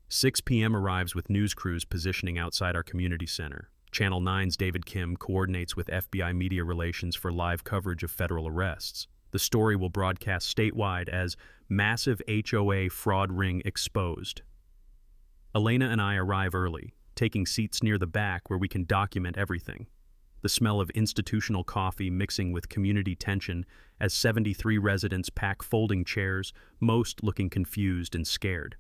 6 p.m. arrives with news crews positioning outside our community center. Channel 9's David Kim coordinates with FBI Media Relations for live coverage of federal arrests. The story will broadcast statewide as "Massive HOA Fraud Ring Exposed." Elena and I arrive early, taking seats near the back where we can document everything. The smell of institutional coffee mixing with community tension as 73 residents pack folding chairs, most looking confused and scared.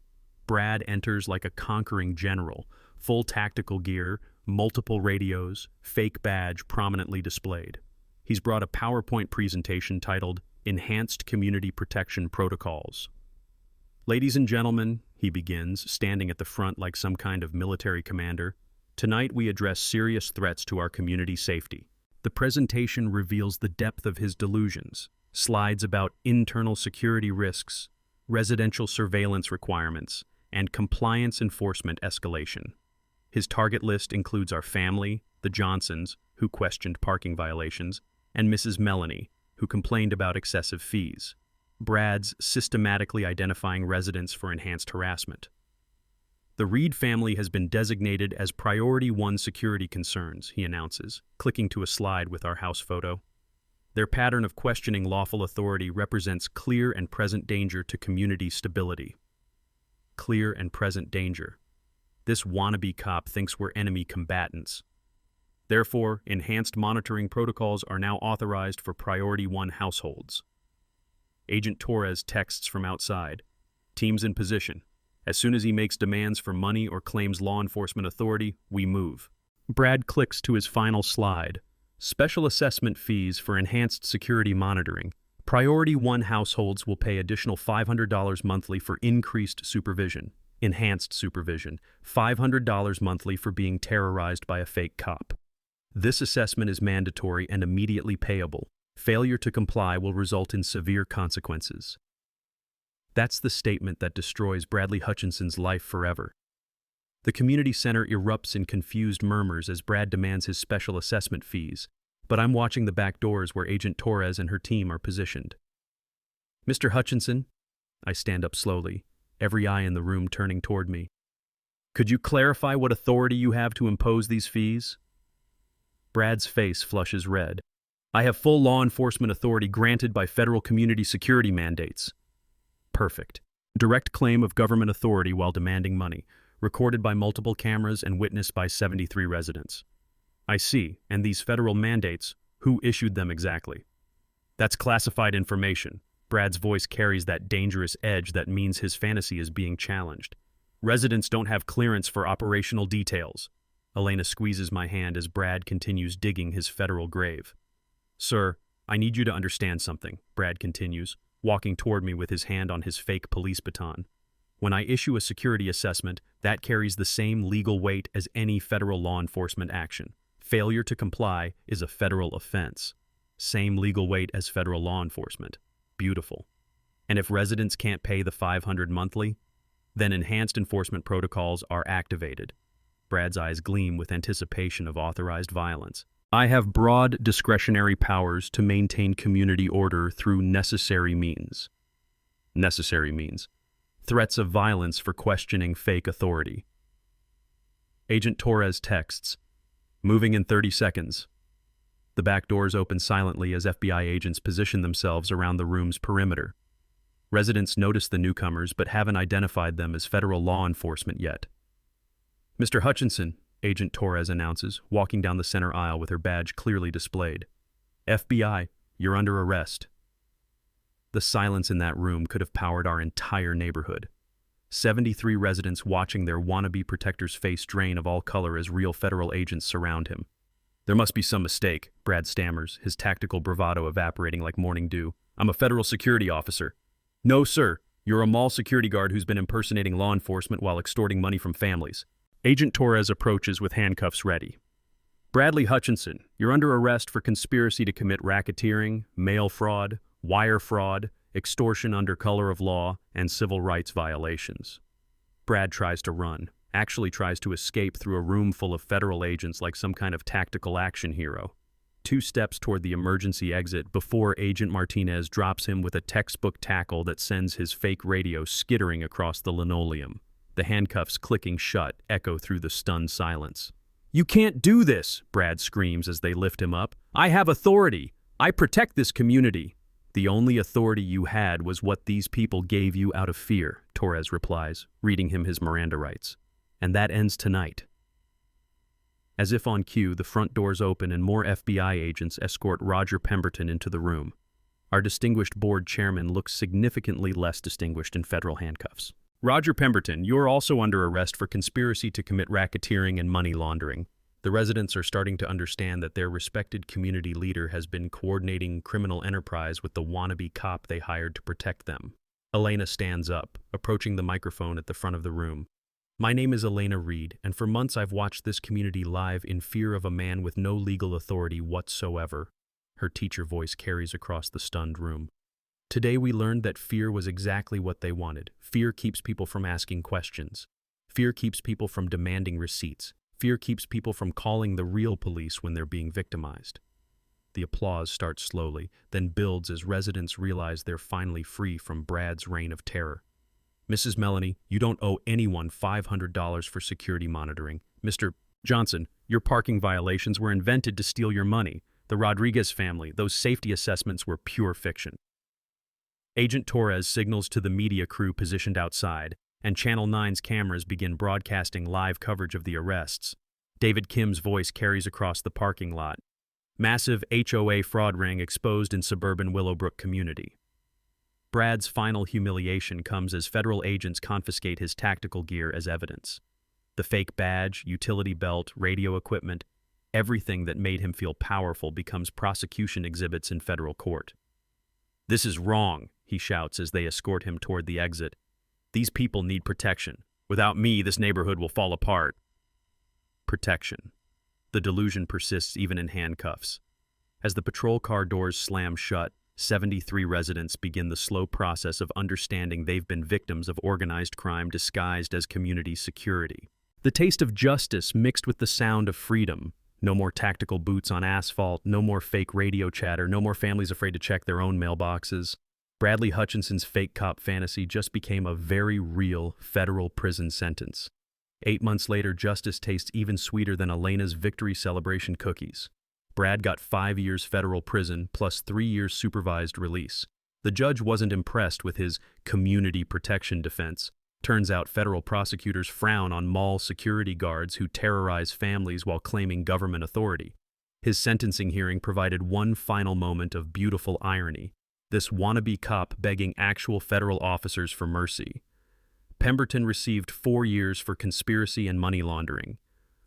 Brad enters like a conquering general, full tactical gear, multiple radios, fake badge prominently displayed. He's brought a PowerPoint presentation titled "Enhanced Community Protection Protocols." "Ladies and gentlemen," he begins, standing at the front like some kind of military commander, "tonight we address serious threats to our community safety." The presentation reveals the depth of his delusions, slides about internal security risks, residential surveillance requirements, and compliance enforcement escalation. His target list includes our family, the Johnsons, who questioned parking violations, and Mrs. Melanie, who complained about excessive fees. Brad's systematically identifying residents for enhanced harassment. "The Reed family has been designated as Priority 1 security concerns," he announces, clicking to a slide with our house photo. "Their pattern of questioning lawful authority represents clear and present danger to community stability." Clear and present danger. This wannabe cop thinks we're enemy combatants. Therefore, enhanced monitoring protocols are now authorized for Priority 1 households. Agent Torres texts from outside. "Teams in position. As soon as he makes demands for money or claims law enforcement authority, we move." Brad clicks to his final slide. "Special assessment fees for enhanced security monitoring. Priority 1 households will pay additional $500 monthly for increased supervision. Enhanced supervision. $500 monthly for being terrorized by a fake cop. This assessment is mandatory and immediately payable. Failure to comply will result in severe consequences." That's the statement that destroys Bradley Hutchinson's life forever. The community center erupts in confused murmurs as Brad demands his special assessment fees, but I'm watching the back doors where Agent Torres and her team are positioned. "Mr. Hutchinson," I stand up slowly, every eye in the room turning toward me. "Could you clarify what authority you have to impose these fees?" Brad's face flushes red. "I have full law enforcement authority granted by federal community security mandates." Perfect. Direct claim of government authority while demanding money, recorded by multiple cameras and witnessed by 73 residents. "I see, and these federal mandates, who issued them exactly?" "That's classified information." Brad's voice carries that dangerous edge that means his fantasy is being challenged. "Residents don't have clearance for operational details." Elena squeezes my hand as Brad continues digging his federal grave. "Sir, I need you to understand something," Brad continues, walking toward me with his hand on his fake police baton. "When I issue a security assessment, that carries the same legal weight as any federal law enforcement action. Failure to comply is a federal offense. Same legal weight as federal law enforcement. Beautiful. And if residents can't pay the $500 monthly, then enhanced enforcement protocols are activated. Brad's eyes gleam with anticipation of authorized violence. I have broad discretionary powers to maintain community order through necessary means. Necessary means. Threats of violence for questioning fake authority. Agent Torres texts, moving in 30 seconds. The back doors open silently as FBI agents position themselves around the room's perimeter. Residents notice the newcomers but haven't identified them as federal law enforcement yet. Mr. Hutchinson, Agent Torres announces, walking down the center aisle with her badge clearly displayed. FBI, you're under arrest. The silence in that room could have powered our entire neighborhood. 73 residents watching their wannabe protector's face drain of all color as real federal agents surround him. There must be some mistake, Brad stammers, his tactical bravado evaporating like morning dew. I'm a federal security officer. No, sir. You're a mall security guard who's been impersonating law enforcement while extorting money from families. Agent Torres approaches with handcuffs ready. Bradley Hutchinson, you're under arrest for conspiracy to commit racketeering, mail fraud, wire fraud, extortion under color of law, and civil rights violations. Brad tries to run, actually tries to escape through a room full of federal agents like some kind of tactical action hero. 2 steps toward the emergency exit before Agent Martinez drops him with a textbook tackle that sends his fake radio skittering across the linoleum. The handcuffs clicking shut echo through the stunned silence. You can't do this, Brad screams as they lift him up. I have authority. I protect this community. The only authority you had was what these people gave you out of fear, Torres replies, reading him his Miranda rights. And that ends tonight. As if on cue, the front doors open and more FBI agents escort Roger Pemberton into the room. Our distinguished board chairman looks significantly less distinguished in federal handcuffs. Roger Pemberton, you're also under arrest for conspiracy to commit racketeering and money laundering. The residents are starting to understand that their respected community leader has been coordinating criminal enterprise with the wannabe cop they hired to protect them. Elena stands up, approaching the microphone at the front of the room. My name is Elena Reed, and for months I've watched this community live in fear of a man with no legal authority whatsoever. Her teacher voice carries across the stunned room. Today we learned that fear was exactly what they wanted. Fear keeps people from asking questions. Fear keeps people from demanding receipts. Fear keeps people from calling the real police when they're being victimized. The applause starts slowly, then builds as residents realize they're finally free from Brad's reign of terror. Mrs. Melanie, you don't owe anyone $500 for security monitoring. Mr. Johnson, your parking violations were invented to steal your money. The Rodriguez family, those safety assessments were pure fiction. Agent Torres signals to the media crew positioned outside, and Channel 9's cameras begin broadcasting live coverage of the arrests. David Kim's voice carries across the parking lot. Massive HOA fraud ring exposed in suburban Willowbrook community. Brad's final humiliation comes as federal agents confiscate his tactical gear as evidence. The fake badge, utility belt, radio equipment, everything that made him feel powerful becomes prosecution exhibits in federal court. This is wrong, he shouts as they escort him toward the exit. These people need protection. Without me, this neighborhood will fall apart. Protection. The delusion persists even in handcuffs. As the patrol car doors slam shut, 73 residents begin the slow process of understanding they've been victims of organized crime disguised as community security. The taste of justice mixed with the sound of freedom. No more tactical boots on asphalt, no more fake radio chatter, no more families afraid to check their own mailboxes. Bradley Hutchinson's fake cop fantasy just became a very real federal prison sentence. 8 months later, justice tastes even sweeter than Elena's victory celebration cookies. Brad got 5 years federal prison plus 3 years supervised release. The judge wasn't impressed with his community protection defense. Turns out federal prosecutors frown on mall security guards who terrorize families while claiming government authority. His sentencing hearing provided one final moment of beautiful irony. This wannabe cop begging actual federal officers for mercy. Pemberton received 4 years for conspiracy and money laundering.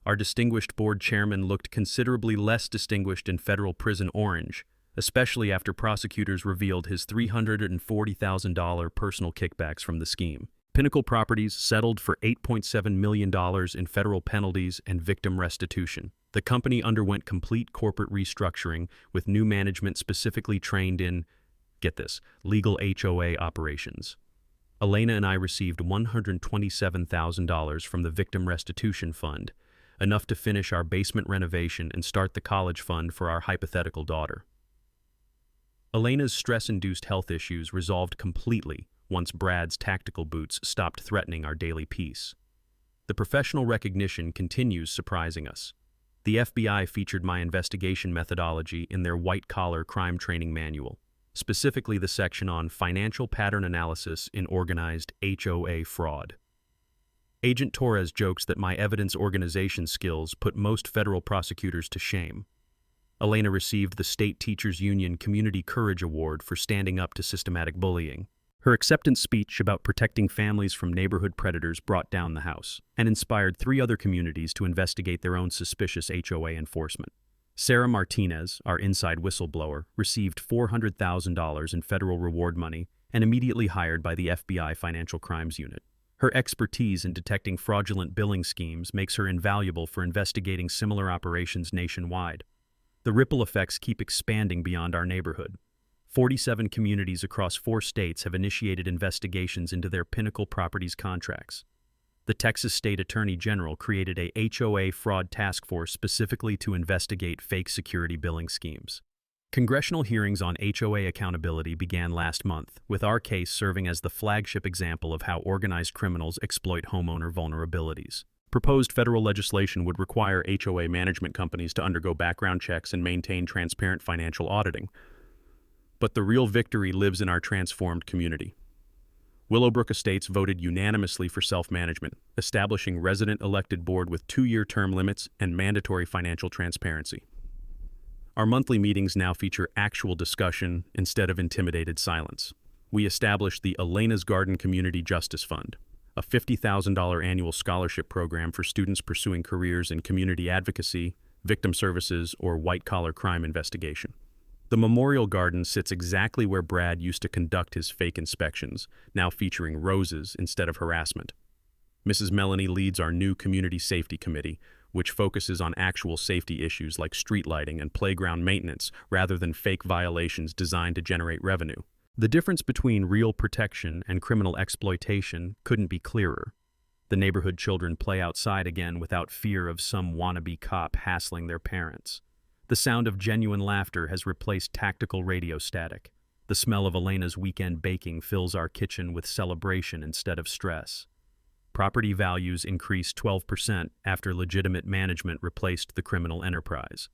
Our distinguished board chairman looked considerably less distinguished in federal prison orange, especially after prosecutors revealed his $340,000 personal kickbacks from the scheme. Pinnacle Properties settled for $8.7 million in federal penalties and victim restitution. The company underwent complete corporate restructuring with new management specifically trained in, get this, legal HOA operations. Elena and I received $127,000 from the Victim Restitution Fund, enough to finish our basement renovation and start the college fund for our hypothetical daughter. Elena's stress-induced health issues resolved completely once Brad's tactical boots stopped threatening our daily peace. The professional recognition continues surprising us. The FBI featured my investigation methodology in their white-collar crime training manual, specifically the section on financial pattern analysis in organized HOA fraud. Agent Torres jokes that my evidence organization skills put most federal prosecutors to shame. Elena received the State Teachers Union Community Courage Award for standing up to systematic bullying. Her acceptance speech about protecting families from neighborhood predators brought down the house and inspired 3 other communities to investigate their own suspicious HOA enforcement. Sarah Martinez, our inside whistleblower, received $400,000 in federal reward money and immediately hired by the FBI Financial Crimes Unit. Her expertise in detecting fraudulent billing schemes makes her invaluable for investigating similar operations nationwide. The ripple effects keep expanding beyond our neighborhood. 47 communities across 4 states have initiated investigations into their Pinnacle Properties contracts. The Texas State Attorney General created a HOA fraud task force specifically to investigate fake security billing schemes. Congressional hearings on HOA accountability began last month, with our case serving as the flagship example of how organized criminals exploit homeowner vulnerabilities. Proposed federal legislation would require HOA management companies to undergo background checks and maintain transparent financial auditing. But the real victory lives in our transformed community. Willowbrook Estates voted unanimously for self-management, establishing resident-elected board with 2-year term limits and mandatory financial transparency. Our monthly meetings now feature actual discussion instead of intimidated silence. We established the Elena's Garden Community Justice Fund, a $50,000 annual scholarship program for students pursuing careers in community advocacy, victim services, or white-collar crime investigation. The Memorial Garden sits exactly where Brad used to conduct his fake inspections, now featuring roses instead of harassment. Mrs. Melanie leads our new Community Safety Committee, which focuses on actual safety issues like street lighting and playground maintenance rather than fake violations designed to generate revenue. The difference between real protection and criminal exploitation couldn't be clearer. The neighborhood children play outside again without fear of some wannabe cop hassling their parents. The sound of genuine laughter has replaced tactical radio static. The smell of Elena's weekend baking fills our kitchen with celebration instead of stress. Property values increased 12% after legitimate management replaced the criminal enterprise.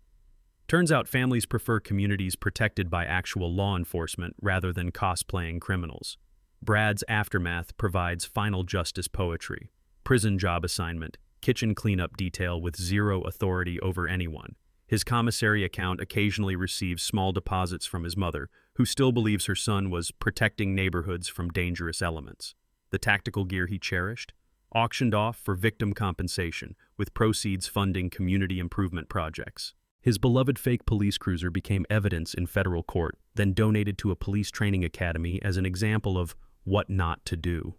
Turns out families prefer communities protected by actual law enforcement rather than cosplaying criminals. Brad's aftermath provides final justice poetry, prison job assignment, kitchen cleanup detail with zero authority over anyone. His commissary account occasionally receives small deposits from his mother, who still believes her son was protecting neighborhoods from dangerous elements. The tactical gear he cherished? Auctioned off for victim compensation, with proceeds funding community improvement projects. His beloved fake police cruiser became evidence in federal court, then donated to a police training academy as an example of what not to do.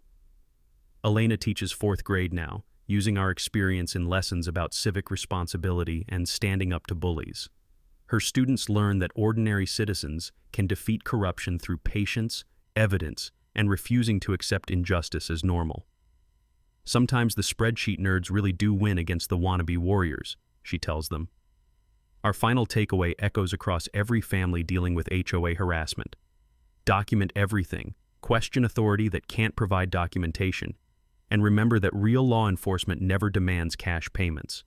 Elena teaches 4th grade now, using our experience in lessons about civic responsibility and standing up to bullies. Her students learn that ordinary citizens can defeat corruption through patience, evidence, and refusing to accept injustice as normal. Sometimes the spreadsheet nerds really do win against the wannabe warriors, she tells them. Our final takeaway echoes across every family dealing with HOA harassment. Document everything, question authority that can't provide documentation, and remember that real law enforcement never demands cash payments.